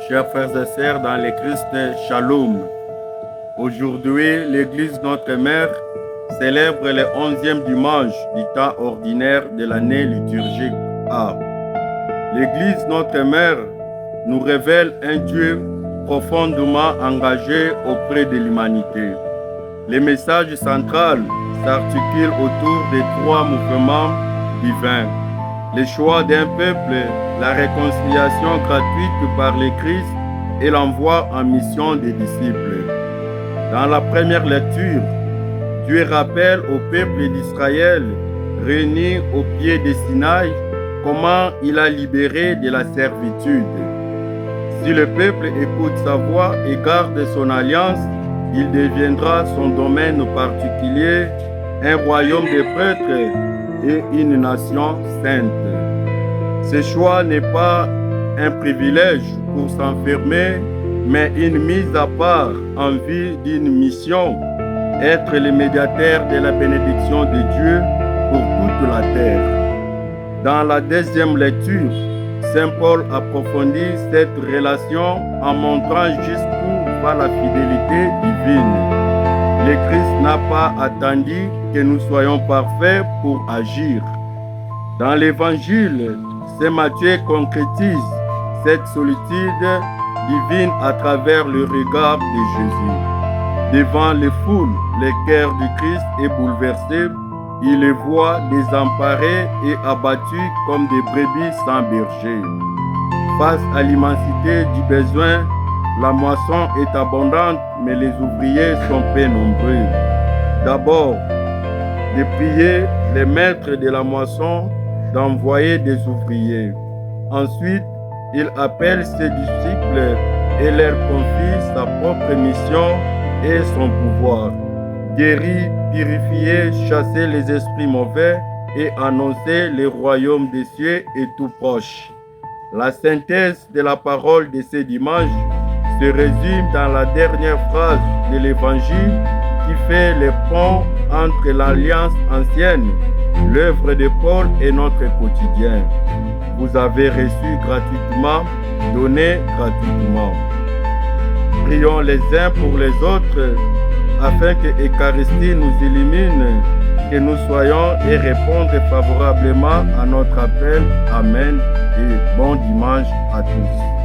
Chers frères et sœurs dans le Christ, Shalom. Aujourd'hui, l'Église Notre Mère célèbre le 11e dimanche du temps ordinaire de l'année liturgique A. L'Église Notre Mère nous révèle un Dieu profondément engagé auprès de l'humanité. Le message central s'articule autour des trois mouvements divins. Le choix d'un peuple, la réconciliation gratuite par le Christ et l'envoi en mission des disciples. Dans la première lecture, Dieu rappelle au peuple d'Israël, réuni au pied de Sinaï, comment il a libéré de la servitude. Si le peuple écoute sa voix et garde son alliance, il deviendra son domaine particulier, un royaume de prêtres et une nation sainte. Ce choix n'est pas un privilège pour s'enfermer, mais une mise à part en vue d'une mission, être le médiateur de la bénédiction de Dieu pour toute la terre. Dans la deuxième lecture, Saint Paul approfondit cette relation en montrant jusqu'où va la fidélité divine. Le Christ n'a pas attendu que nous soyons parfaits pour agir. Dans l'Évangile, Saint Matthieu concrétise cette solitude divine à travers le regard de Jésus. Devant les foules, le cœur du Christ est bouleversé. Il les voit désemparés et abattus comme des brebis sans berger. Face à l'immensité du besoin, la moisson est abondante, mais les ouvriers sont peu nombreux. D'abord, de prier les maîtres de la moisson d'envoyer des ouvriers. Ensuite, il appelle ses disciples et leur confie sa propre mission et son pouvoir. Guérir, purifier, chasser les esprits mauvais et annoncer le royaume des cieux est tout proche. La synthèse de la parole de ce dimanche se résume dans la dernière phrase de l'Évangile qui fait le pont entre l'alliance ancienne, l'œuvre de Paul et notre quotidien. Vous avez reçu gratuitement, donnez gratuitement. Prions les uns pour les autres afin que l'Eucharistie nous illumine, que nous soyons et répondre favorablement à notre appel. Amen et bon dimanche à tous.